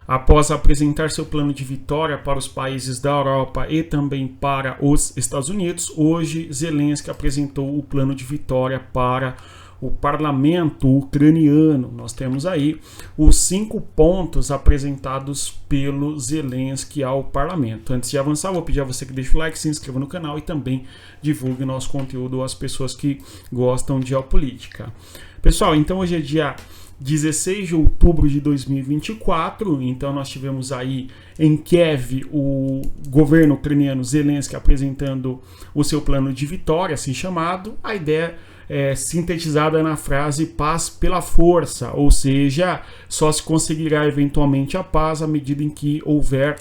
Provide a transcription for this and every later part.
Após apresentar seu plano de vitória para os países da Europa e também para os Estados Unidos, hoje Zelensky apresentou o plano de vitória para o parlamento ucraniano. Nós temos aí os 5 pontos apresentados pelo Zelensky ao parlamento. Antes de avançar, vou pedir a você que deixe o like, se inscreva no canal e também divulgue o nosso conteúdo às pessoas que gostam de geopolítica. Pessoal, então hoje é dia 16 de outubro de 2024, então nós tivemos aí em Kiev o governo ucraniano Zelensky apresentando o seu plano de vitória, assim chamado. A ideia é sintetizada na frase paz pela força, ou seja, só se conseguirá eventualmente a paz à medida em que houver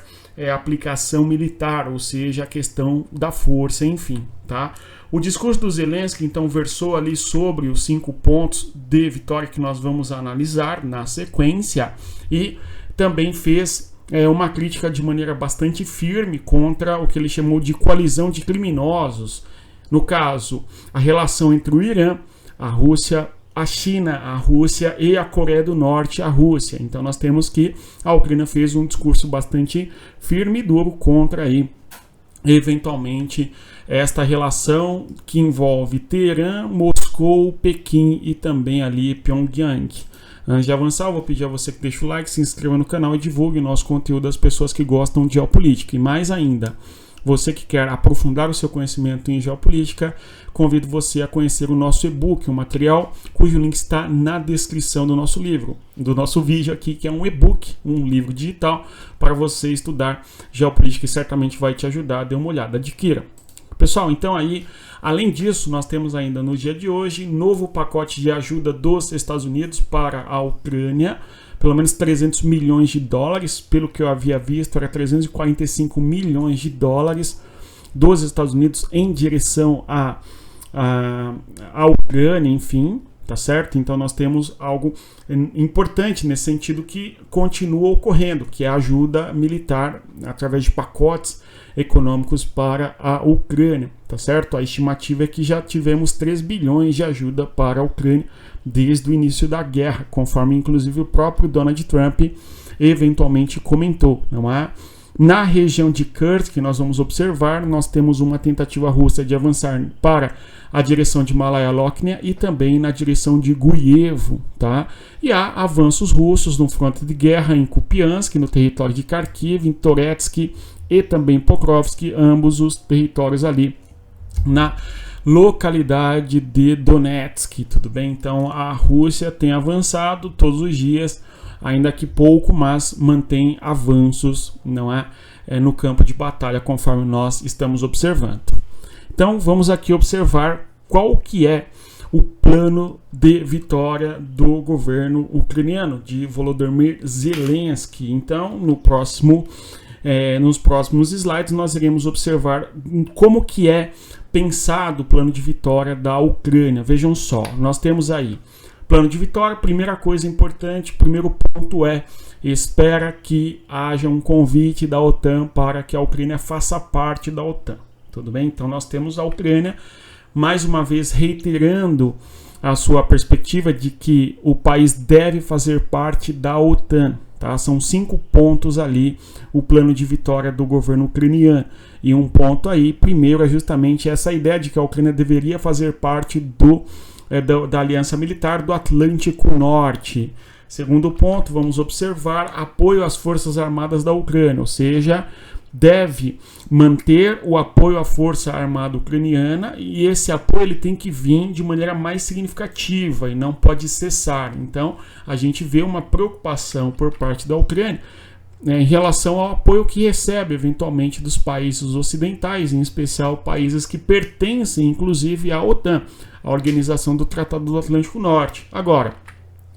aplicação militar, ou seja, a questão da força, enfim, tá? O discurso do Zelensky, então, versou ali sobre os 5 pontos de vitória que nós vamos analisar na sequência e também fez uma crítica de maneira bastante firme contra o que ele chamou de coalizão de criminosos. No caso, a relação entre o Irã, a Rússia, a China, a Rússia e a Coreia do Norte, a Rússia. Então nós temos que a Ucrânia fez um discurso bastante firme e duro contra aí, eventualmente, esta relação que envolve Teherã, Moscou, Pequim e também ali Pyongyang. Antes de avançar, eu vou pedir a você que deixe o like, se inscreva no canal e divulgue o nosso conteúdo às pessoas que gostam de geopolítica. E mais ainda, você que quer aprofundar o seu conhecimento em geopolítica, convido você a conhecer o nosso e-book, um material cujo link está na descrição do nosso livro, do nosso vídeo aqui, que é um e-book, um livro digital para você estudar geopolítica e certamente vai te ajudar. Dê uma olhada, adquira. Pessoal, então aí, além disso, nós temos ainda no dia de hoje novo pacote de ajuda dos Estados Unidos para a Ucrânia, pelo menos 300 milhões de dólares, pelo que eu havia visto, era 345 milhões de dólares dos Estados Unidos em direção à Ucrânia, enfim, tá certo? Então nós temos algo importante nesse sentido que continua ocorrendo, que é a ajuda militar através de pacotes econômicos para a Ucrânia, tá certo? A estimativa é que já tivemos 3 bilhões de ajuda para a Ucrânia desde o início da guerra, conforme inclusive o próprio Donald Trump eventualmente comentou, não é? Na região de Kursk, que nós vamos observar, nós temos uma tentativa russa de avançar para a direção de Malaya-Loknia e também na direção de Guievo, tá? E há avanços russos no fronte de guerra em Kupiansk, no território de Kharkiv, em Toretsky e também Pokrovsk, ambos os territórios ali na localidade de Donetsk, tudo bem? Então a Rússia tem avançado todos os dias, ainda que pouco, mas mantém avanços, não é, no campo de batalha, conforme nós estamos observando. Então vamos aqui observar qual que é o plano de vitória do governo ucraniano, de Volodymyr Zelensky. Então nos próximos slides nós iremos observar como que é pensado o plano de vitória da Ucrânia. Vejam só, nós temos aí plano de vitória. Primeira coisa importante, primeiro ponto espera que haja um convite da OTAN para que a Ucrânia faça parte da OTAN. Tudo bem? Então nós temos a Ucrânia mais uma vez reiterando a sua perspectiva de que o país deve fazer parte da OTAN. Tá? São 5 pontos ali o plano de vitória do governo ucraniano. E um ponto aí, primeiro, é justamente essa ideia de que a Ucrânia deveria fazer parte da aliança militar do Atlântico Norte. Segundo ponto, vamos observar apoio às Forças Armadas da Ucrânia, ou seja, deve manter o apoio à Força Armada Ucraniana e esse apoio ele tem que vir de maneira mais significativa e não pode cessar. Então, a gente vê uma preocupação por parte da Ucrânia em relação ao apoio que recebe eventualmente dos países ocidentais, em especial países que pertencem inclusive à OTAN, a Organização do Tratado do Atlântico Norte. Agora,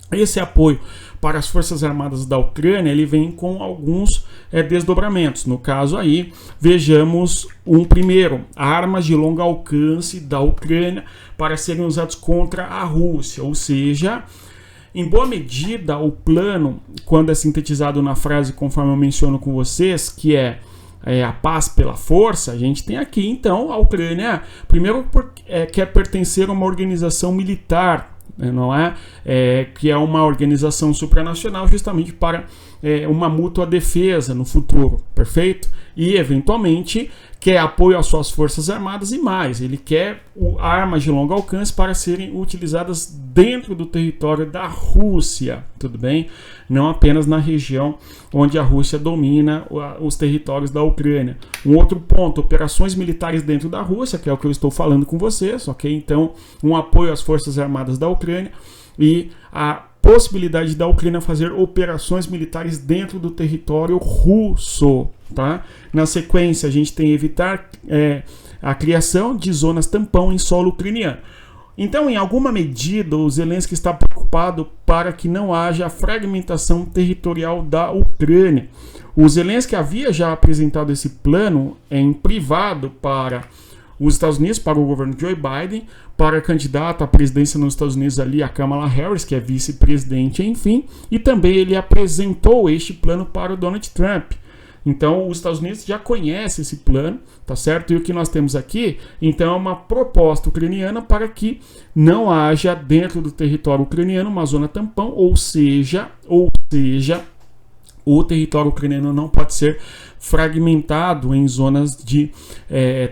esse apoio para as Forças Armadas da Ucrânia, ele vem com alguns desdobramentos. No caso aí, vejamos um primeiro, armas de longo alcance da Ucrânia para serem usados contra a Rússia, ou seja, em boa medida o plano, quando é sintetizado na frase conforme eu menciono com vocês, que é a paz pela força, a gente tem aqui então a Ucrânia, primeiro quer pertencer a uma organização militar não é? Que é uma organização supranacional justamente para uma mútua defesa no futuro, perfeito? E, eventualmente, quer apoio às suas forças armadas e mais. Ele quer armas de longo alcance para serem utilizadas dentro do território da Rússia, tudo bem? Não apenas na região onde a Rússia domina os territórios da Ucrânia. Um outro ponto, operações militares dentro da Rússia, que é o que eu estou falando com vocês, ok? Então, um apoio às forças armadas da Ucrânia e a possibilidade da Ucrânia fazer operações militares dentro do território russo, tá? Na sequência, a gente tem evitar a criação de zonas tampão em solo ucraniano. Então, em alguma medida, o Zelensky está preocupado para que não haja fragmentação territorial da Ucrânia. O Zelensky havia já apresentado esse plano em privado para os Estados Unidos, para o governo Joe Biden, para a candidata à presidência nos Estados Unidos ali, a Kamala Harris, que é vice-presidente, enfim, e também ele apresentou este plano para o Donald Trump. Então, os Estados Unidos já conhecem esse plano, tá certo? E o que nós temos aqui, então, é uma proposta ucraniana para que não haja dentro do território ucraniano uma zona tampão, ou seja, o território ucraniano não pode ser fragmentado em zonas de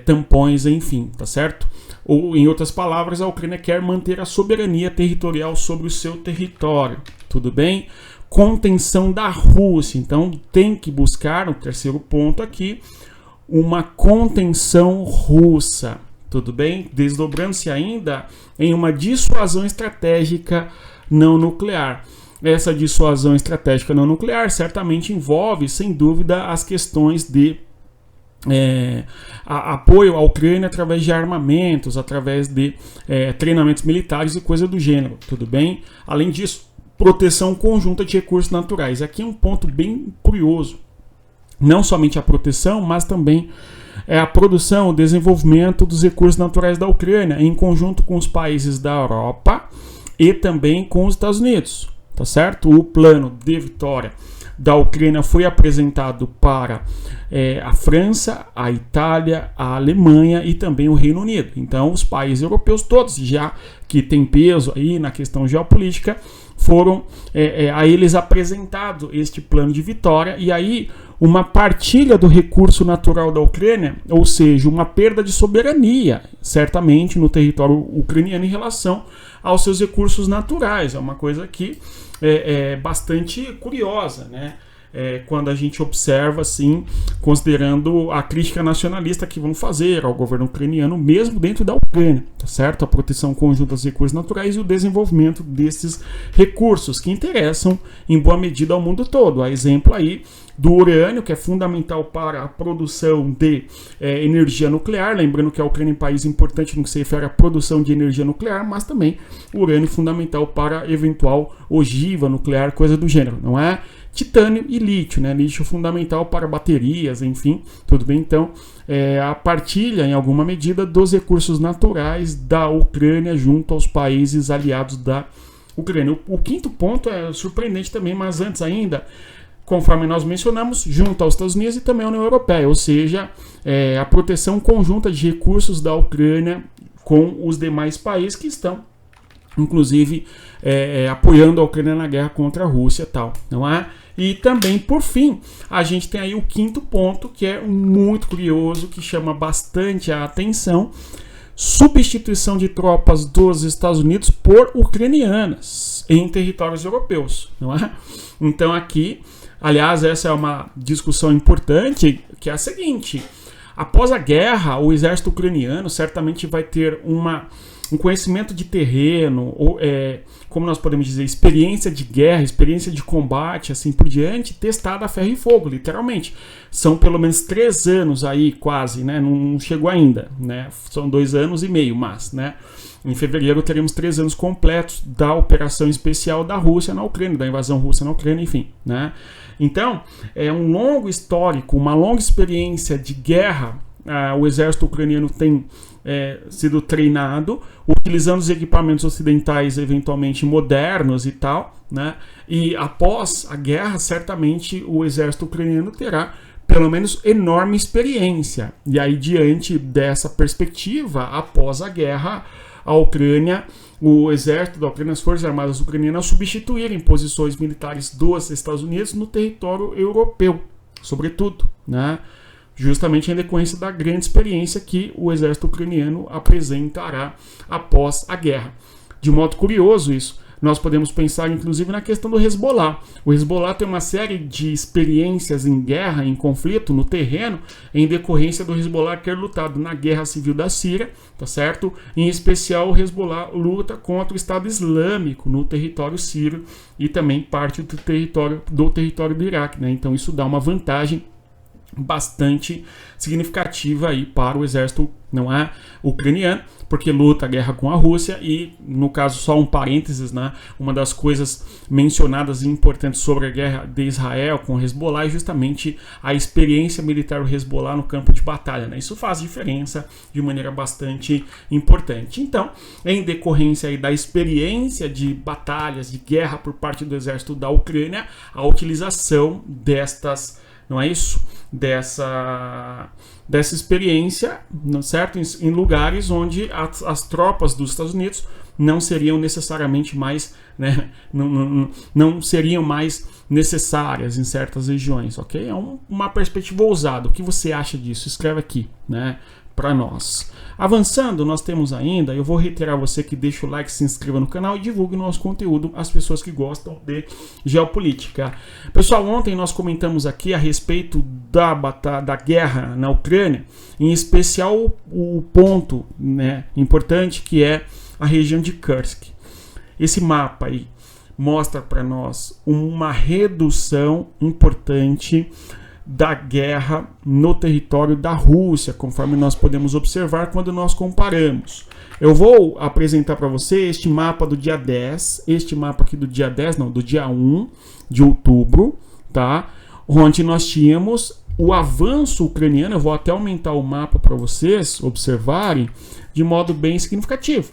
tampões, enfim, tá certo? Ou, em outras palavras, a Ucrânia quer manter a soberania territorial sobre o seu território, tudo bem? Contenção da Rússia, então tem que buscar, o terceiro ponto aqui, uma contenção russa, tudo bem? Desdobrando-se ainda em uma dissuasão estratégica não nuclear. Essa dissuasão estratégica não nuclear certamente envolve, sem dúvida, as questões de apoio à Ucrânia através de armamentos, através de treinamentos militares e coisa do gênero, tudo bem? Além disso, proteção conjunta de recursos naturais. Aqui é um ponto bem curioso. Não somente a proteção, mas também a produção, o desenvolvimento dos recursos naturais da Ucrânia, em conjunto com os países da Europa e também com os Estados Unidos. Tá certo? O plano de vitória da Ucrânia foi apresentado para a França, a Itália, a Alemanha e também o Reino Unido. Então, os países europeus todos, já que tem peso aí na questão geopolítica, foram a eles apresentado este plano de vitória, e aí uma partilha do recurso natural da Ucrânia, ou seja, uma perda de soberania, certamente, no território ucraniano em relação aos seus recursos naturais. É uma coisa que é bastante curiosa, né? Quando a gente observa, assim, considerando a crítica nacionalista que vão fazer ao governo ucraniano, mesmo dentro da Ucrânia, tá certo? A proteção conjunta dos recursos naturais e o desenvolvimento desses recursos que interessam, em boa medida, ao mundo todo. A exemplo aí do urânio, que é fundamental para a produção de energia nuclear, lembrando que a Ucrânia é um país importante no que se refere à produção de energia nuclear, mas também o urânio fundamental para eventual ogiva nuclear, coisa do gênero, não é? Titânio e lítio, né? Lítio fundamental para baterias, enfim, tudo bem? Então, a partilha, em alguma medida, dos recursos naturais da Ucrânia junto aos países aliados da Ucrânia. O quinto ponto é surpreendente também, mas antes ainda, conforme nós mencionamos, junto aos Estados Unidos e também à União Europeia, ou seja, a proteção conjunta de recursos da Ucrânia com os demais países que estão, inclusive, apoiando a Ucrânia na guerra contra a Rússia e tal, não é? E também, por fim, a gente tem aí o quinto ponto, que é muito curioso, que chama bastante a atenção: substituição de tropas dos Estados Unidos por ucranianas em territórios europeus, não é? Então aqui, aliás, essa é uma discussão importante, que é a seguinte: após a guerra, o exército ucraniano certamente vai ter um conhecimento de terreno, ou, como nós podemos dizer, experiência de guerra, experiência de combate, assim por diante, testada a ferro e fogo, literalmente. São pelo menos 3 anos aí, quase, né? Não chegou ainda, né? São 2 anos e meio, mas, né? Em fevereiro teremos 3 anos completos da operação especial da Rússia na Ucrânia, da invasão russa na Ucrânia, enfim, né? Então, é um longo histórico, uma longa experiência de guerra. O exército ucraniano tem sido treinado, utilizando os equipamentos ocidentais eventualmente modernos e tal, né? E após a guerra, certamente o exército ucraniano terá pelo menos enorme experiência. E aí, diante dessa perspectiva, após a guerra, a Ucrânia o exército da Ucrânia, as forças armadas ucranianas, substituírem posições militares dos Estados Unidos no território europeu, sobretudo, né? Justamente em decorrência da grande experiência que o exército ucraniano apresentará após a guerra. De modo curioso isso, nós podemos pensar inclusive na questão do Hezbollah. O Hezbollah tem uma série de experiências em guerra, em conflito, no terreno, em decorrência do Hezbollah ter lutado na guerra civil da Síria, tá certo? Em especial o Hezbollah luta contra o Estado Islâmico no território sírio e também parte do território do Iraque, né? Então isso dá uma vantagem bastante significativa aí para o exército, não é, ucraniano, porque luta a guerra com a Rússia. E no caso, só um parênteses, né, uma das coisas mencionadas e importantes sobre a guerra de Israel com o Hezbollah é justamente a experiência militar do Hezbollah no campo de batalha, né? Isso faz diferença de maneira bastante importante. Então, em decorrência aí da experiência de batalhas, de guerra por parte do exército da Ucrânia, a utilização destas, não é isso? Dessa experiência, certo? Em lugares onde as tropas dos Estados Unidos não seriam necessariamente mais, né? Não seriam mais necessárias em certas regiões, ok? É uma perspectiva ousada. O que você acha disso? Escreve aqui, né, para nós. Avançando, nós temos ainda, eu vou reiterar você que deixa o like, se inscreva no canal e divulgue nosso conteúdo às pessoas que gostam de geopolítica. Pessoal, ontem nós comentamos aqui a respeito da guerra na Ucrânia, em especial o ponto, né, importante, que é a região de Kursk. Esse mapa aí mostra para nós uma redução importante da guerra no território da Rússia, conforme nós podemos observar quando nós comparamos. Eu vou apresentar para você este mapa do dia 10, este mapa aqui do dia 10, não, do dia 1 de outubro, tá? Onde nós tínhamos o avanço ucraniano. Eu vou até aumentar o mapa para vocês observarem de modo bem significativo.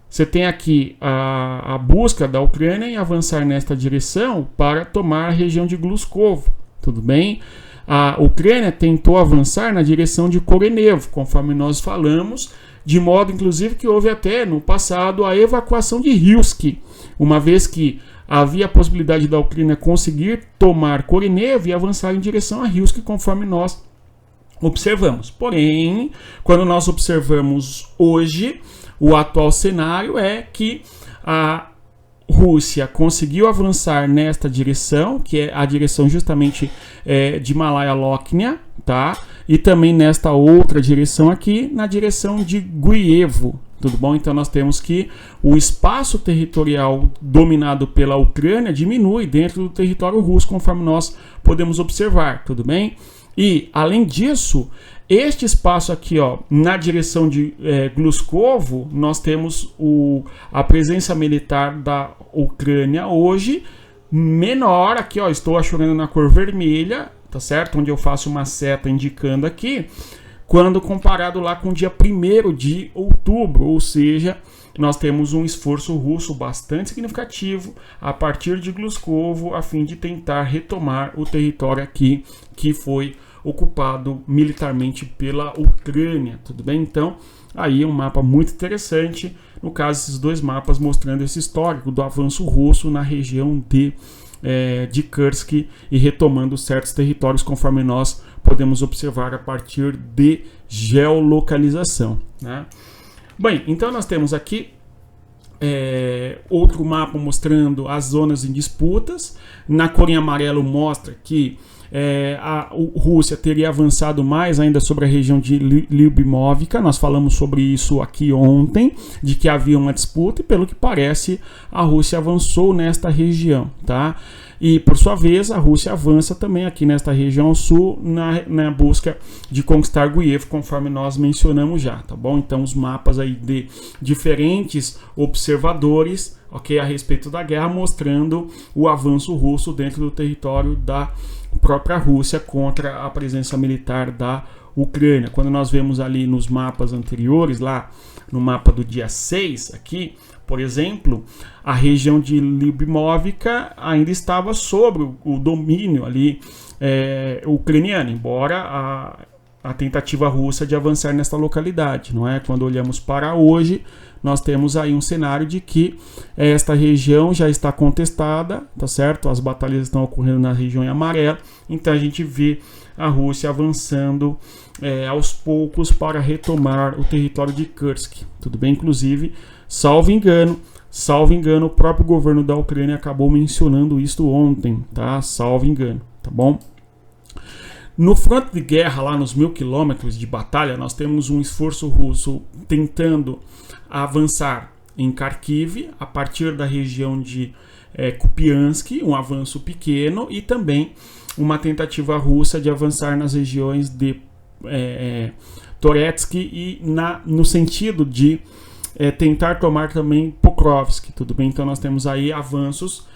Você tem aqui a busca da Ucrânia em avançar nesta direção para tomar a região de Gluskovo, tudo bem? A Ucrânia tentou avançar na direção de Korenevo, conforme nós falamos, de modo inclusive que houve até no passado a evacuação de Rilsk, uma vez que havia a possibilidade da Ucrânia conseguir tomar Korenevo e avançar em direção a Rilsk, conforme nós observamos. Porém, quando nós observamos hoje, o atual cenário é que a Rússia conseguiu avançar nesta direção, que é a direção justamente de Malaya-Loknia, tá? E também nesta outra direção aqui, na direção de Guievo, tudo bom? Então nós temos que o espaço territorial dominado pela Ucrânia diminui dentro do território russo, conforme nós podemos observar, tudo bem? E, além disso, este espaço aqui, ó, na direção de Gluskovo, nós temos a presença militar da Ucrânia hoje menor. Aqui, ó, estou achorando na cor vermelha, tá certo? Onde eu faço uma seta indicando aqui, quando comparado lá com o dia 1º de outubro, ou seja, nós temos um esforço russo bastante significativo a partir de Gluskovo, a fim de tentar retomar o território aqui que foi ocupado militarmente pela Ucrânia, tudo bem? Então, aí é um mapa muito interessante, no caso, esses dois mapas mostrando esse histórico do avanço russo na região de Kursk e retomando certos territórios, conforme nós podemos observar a partir de geolocalização, né? Bem, então nós temos aqui outro mapa mostrando as zonas em disputas. Na cor em amarelo mostra que a Rússia teria avançado mais ainda sobre a região de Lyubimovka. Nós falamos sobre isso aqui ontem, de que havia uma disputa e, pelo que parece, a Rússia avançou nesta região, tá? E, por sua vez, a Rússia avança também aqui nesta região sul na busca de conquistar Guievo, conforme nós mencionamos já, tá bom? Então, os mapas aí de diferentes observadores, ok, a respeito da guerra, mostrando o avanço russo dentro do território da própria Rússia contra a presença militar da Ucrânia. Quando nós vemos ali nos mapas anteriores, lá no mapa do dia 6 aqui, por exemplo, a região de Lyubimovka ainda estava sob o domínio ali ucraniano, embora a tentativa russa de avançar nesta localidade, não é? Quando olhamos para hoje, nós temos aí um cenário de que esta região já está contestada, tá certo? As batalhas estão ocorrendo na região em amarelo, então a gente vê a Rússia avançando aos poucos para retomar o território de Kursk, tudo bem? Inclusive, salvo engano, o próprio governo da Ucrânia acabou mencionando isso ontem, tá? Salvo engano, tá bom? No fronte de guerra, lá nos 1000 quilômetros de batalha, nós temos um esforço russo tentando avançar em Kharkiv, a partir da região de Kupiansk, um avanço pequeno, e também uma tentativa russa de avançar nas regiões de Toretsk e no sentido de tentar tomar também Pokrovsk, tudo bem? Então nós temos aí avanços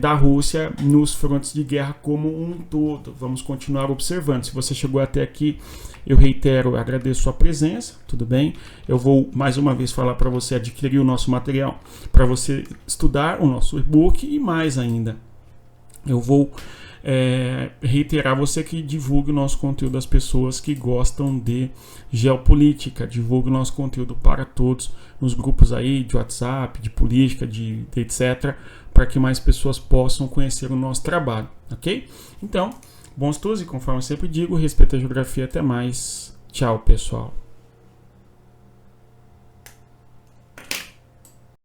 da Rússia nos frontes de guerra como um todo. Vamos continuar observando. Se você chegou até aqui, eu reitero, agradeço sua presença, tudo bem? Eu vou mais uma vez falar para você adquirir o nosso material, para você estudar o nosso e-book, e mais ainda, eu vou reiterar você que divulgue o nosso conteúdo às pessoas que gostam de geopolítica, divulgue o nosso conteúdo para todos nos grupos aí de WhatsApp, de política, de etc., para que mais pessoas possam conhecer o nosso trabalho, ok? Então, bons estudos e, conforme eu sempre digo, respeito a geografia. Até mais. Tchau, pessoal.